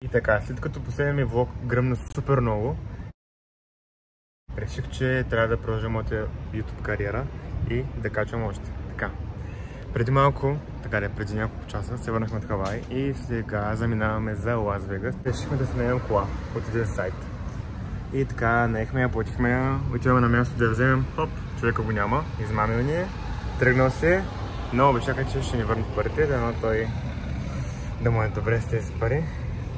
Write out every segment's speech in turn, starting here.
И така, след като последния ми влог гръмна супер много, реших, че трябва да продължа моята YouTube кариера и да качвам още. Така, преди малко, преди няколко часа се върнахме от Хавай и сега заминаваме за Лас Вегас. Решихме да сменим кола от един сайт. И така, наехме я, платихме я, отиваме на място да я вземем. Хоп, човека го няма, измамил ни е, тръгнал се, но обещаха, че ще ни върнат парите, дано той да му е добре с тези пари.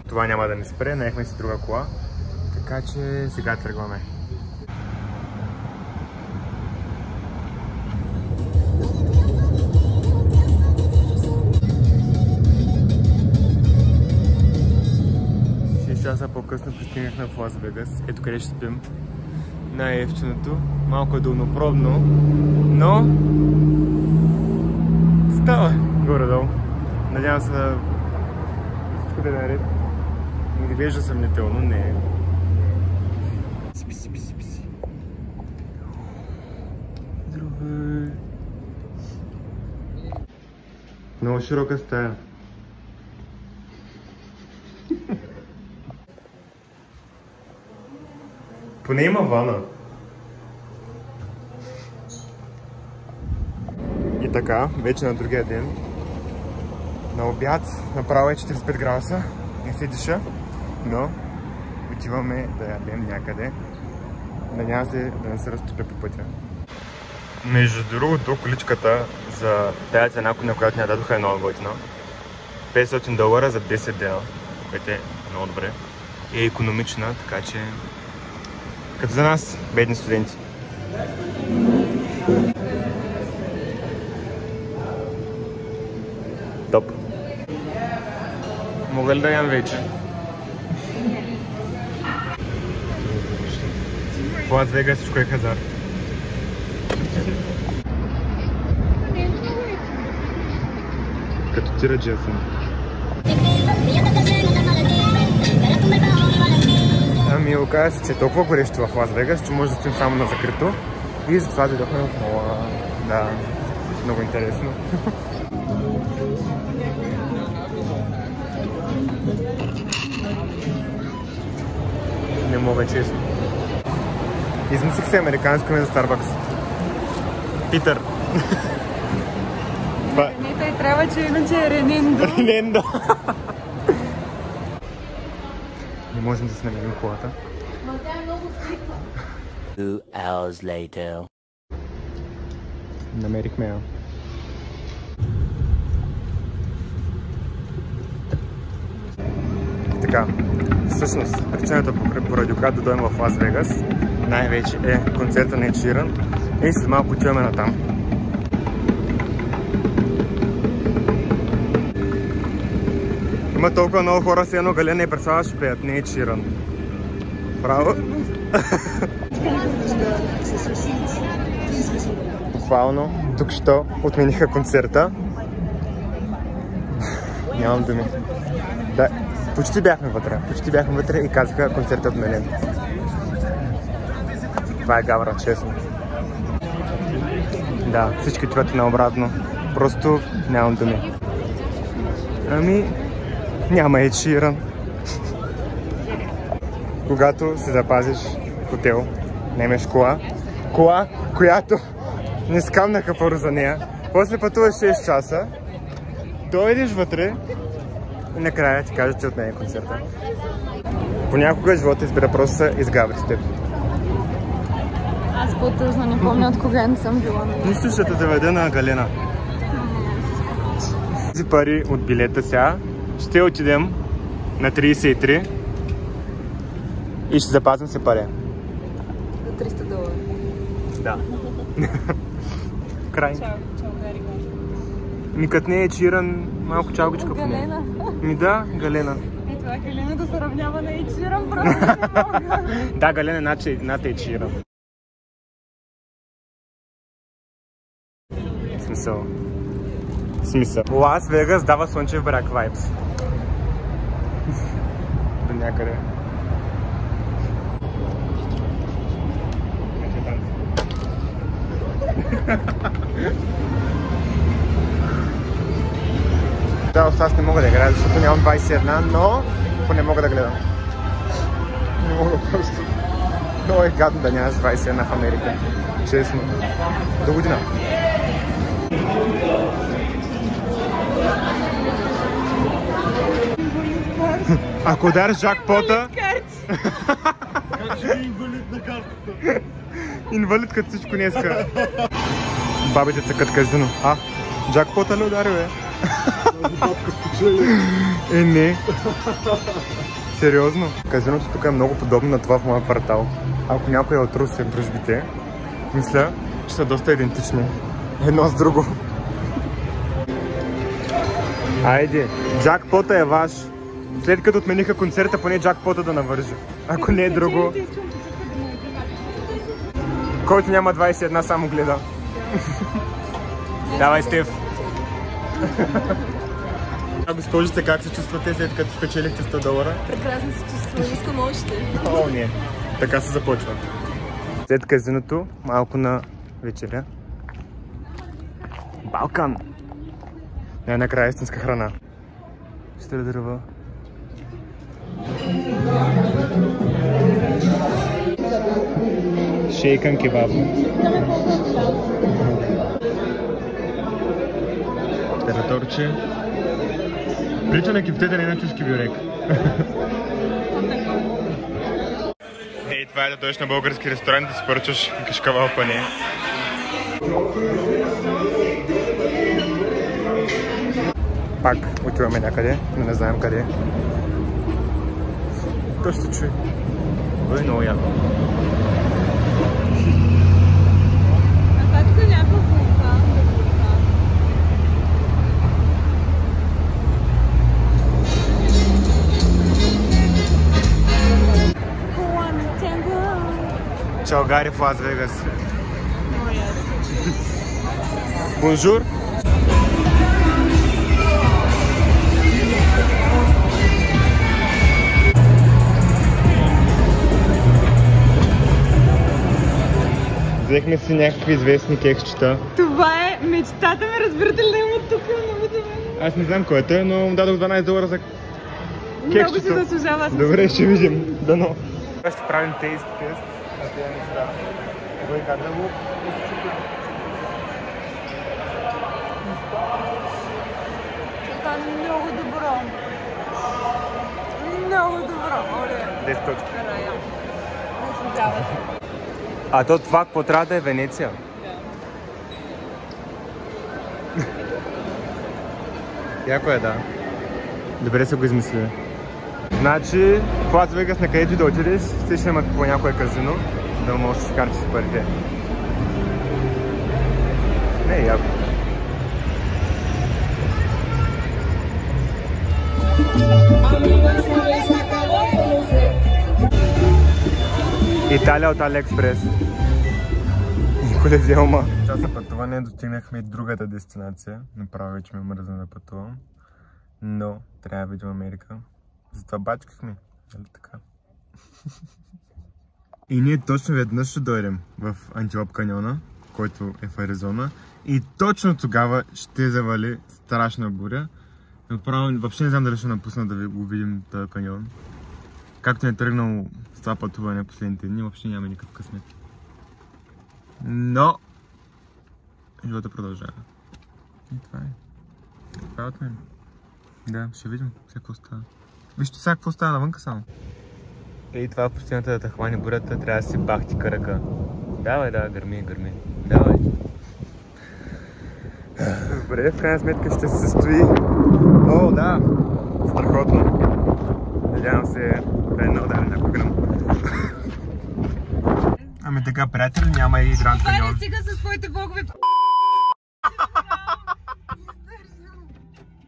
Това няма да ни спре, наехме си друга кола, така че сега тръгваме. Часа по-късно пристигнахме в Лас Вегас. Ето къде ще спим. Най-евтиното. Малко е долнопробно, но става горе-долу. Надявам се да всичко да е наред. Не изглежда съмнително, не е. Спи. Здравей! Много широка стая. Поне има вана. И така, вече на другия ден. На обяд направо е 45 градуса. Не се диша, но отиваме да ядем някъде. Надявам се да не се разтопя по пътя. Между другото, количката за тази цена, на която ни дадоха, е много готина. $500 за 10 дена, което е много добре. И е икономична, така че като за нас, бедни студенти. Топ. Мога ли да ям вече? В Лас Вегас всичко е хазарт. Като тираджия съм. Ами оказа се, че е толкова горещо в Лас Вегас, че може да стоим само на закрито. И затова дойдохме в мола. Да, много интересно. Не мога, честно. Измислих се американско име за Starbucks. Питър. Не, той трябва, че иначе е Ренендо. Ренендо. Не можем да си намерим колата. 2 hours later. Намерихме я. Така, всъщност причината, поради която да дойдем в Лас Вегас, най-вече е концерта на Ед Ширан и след малко отиваме натам. Има толкова много хора, с едно Галена и представя ще пеят, не Ед Ширан. Браво! Буквално, тук що отмениха концерта. Нямам думи. Да, почти бяхме вътре и казаха концертът е отменен. Това е гавра, честно. Да, всички отиват наобратно. Просто нямам думи. Ами, няма Ед Ширан. Когато се запазиш в хотел, наемеш кола, която не скамнаха първо за нея, после пътуваш 6 часа, дойдеш вътре и накрая ти кажат, че отменя концерта. Понякога живота избира просто се изгаври с теб. Аз по-тъжно не помня от кога не съм била. Нищо ще те заведе на Галена. Тези пари от билета сега ще отидем на 33 и ще запазим се пари. За $300. Да. Край. Чао, гари. Ми като не е Ед Ширан, малко чалгичка по нея. Галена. Ми да, Галена. Е, това Галена да се равнява на Ед Ширан, просто не мога. Да, Галена е над Ед Ширан. Смисъл. Лас Вегас дава слънчев бряг вайбс. До някъде. Да, аз не мога да играя, защото нямам 21, но Не мога да гледам. Не мога просто. Много е гадно да нямаш 21 в Америка. Честно. До година. Ако удариш джакпота... Как ще ви инвалид на картата? Инвалид като всичко днеска. Бабите цъкат казино. Джакпота ли удари, бе? Тази бабка спечели. Не. Сериозно. Казиното тук е много подобно на това в моя квартал. Ако някой е от Русе в дружбите, мисля, че са доста идентични. Едно с друго. Айде, джакпота е ваш. След като отмениха концерта, поне джакпота да навържи. Ако не е друго. Който няма 21, само гледа. Давай, Стеф. Госпожите, как се чувствате след като спечелихте $100? Прекрасно се чувствам, искам още. О, не. Така се започва. След казиното, малко на вечеря. Балкан! Най-накрая истинска храна. Ще дърва. Шейкан кебаб. Тераторче. Прилича на кифтета, не на чушки бюрек. Ей, това е да дойдеш на български ресторант да си поръчаш кашкавал пане. Пак отиваме някъде, но не знаем къде. То ще чуе. Ой, много яко. А тук някаква вулкан. Чао, Гари в Лас Вегас. Бонжур. Взехме си някакви известни кексчета. Това е мечтата ми, разбирате ли, да има тук много за мен. Аз не знам кое е, но му дадох $12 за кексчето. Много се заслужава. Добре, ще видим. Дано. Ще правим тейст тест на тези неща. Кой как да го изчупим? Това е много добро. Много добро. 10 точки. Заслужава се. А то това какво трябва да е Венеция? Яко е, да. Добре са го измислили. Значи, в Лас Вегас на където да отидеш, ще имат по някое казино, да можеш да си карчиш парите. Не е яко. Италия от Алиекспрес. Никой взел ма. Час на пътуване достигнахме и другата дестинация. Направо вече ме мръзна да пътувам. Но трябва да видим Америка. Затова бачкахме. Нали така? И ние точно веднъж ще дойдем в Антилоп каньона, който е в Аризона. И точно тогава ще завали страшна буря. Направо въобще не знам дали ще напусна да го видим този каньон. Както е тръгнал с това пътуване последните дни, въобще няма никакъв късмет. Но живота продължава. И това е. Това е от мен. Да, ще видим какво става. Вижте сега какво става навънка само. И това в пустината да те хвани бурята, трябва да си бахти ръка. Давай, да, гърми. Давай. Добре, в крайна сметка ще се състои. О, да! Страхотно. Надявам се да не удари някой гръм. Ами така, приятели, няма и Гранд каньон. Това не стига с твоите влогове.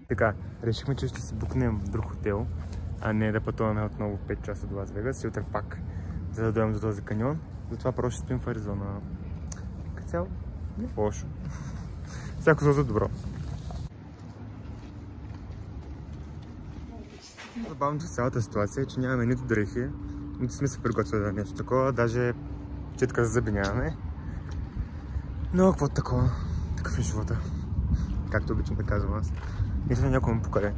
Така, решихме, че ще си букнем в друг хотел, а не да пътуваме отново 5 часа до Лас Вегас и утре пак, за да дойдем до този каньон. Затова просто ще спим в Аризона. Като цяло, не е лошо. Всяко за добро. Забавното в цялата ситуация е, че нямаме нито дрехи, нито сме се приготвили за нещо такова, даже четка за зъби нямаме. Но какво такова? Такъв е живота. Както обичам да казвам аз. Мисля, някой му покаре.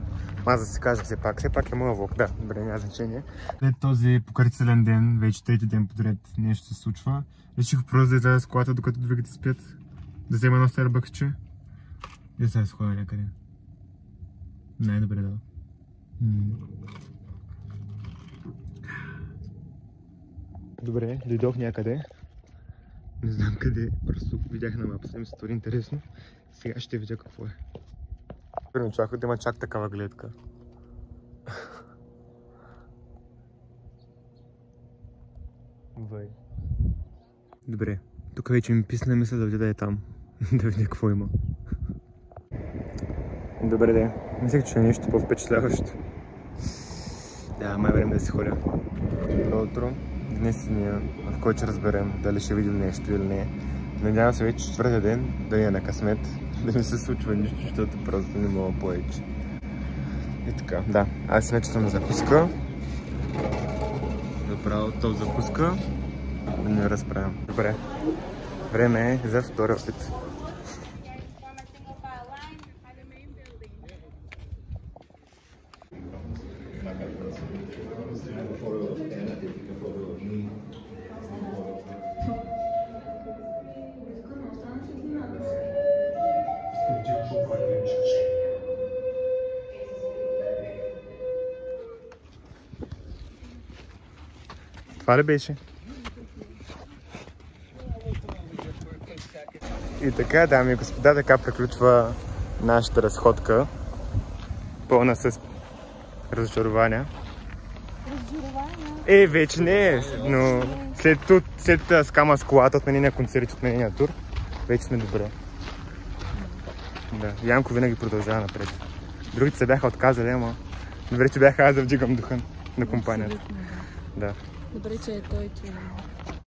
Аз да си кажа все пак е моя влог, да, добре, няма значение. След този покъртителен ден, вече трети ден подред нещо се случва. Реших просто да изляза с колата, докато другите спят. Да взема едно Старбъксче. И да сега сходя някъде. Най-добре да. Добре, дойдох някъде. Не знам къде, просто видях на мапа, ми се стори интересно. Сега ще видя какво е. Не очаквах да има чак такава гледка. Добре, тук вече ми писна мисля да отида там, да видя какво има. Добре де, мислех, че е нещо по-впечатляващо. Да, май време да си ходя. Добро утро. Днес е деня, в който ще разберем дали ще видим нещо или не. Надявам се вече четвъртия ден да ни е на късмет, да не се случва нищо, защото просто не мога повече. И така, да, аз иначе съм на закуска. Направо топ закуска. Да не разправям. Добре, време е за втори опит. Това ли беше? И така, дами и господа, така приключва нашата разходка. Пълна с разочарования. Вече не е, но след скама с колата, отменения концерт, отменения тур, вече сме добре. Да, Янко винаги продължава напред. Другите се бяха отказали, ама добре, че бяха аз да вдигам духа на компанията. Да. Добре, че е той, че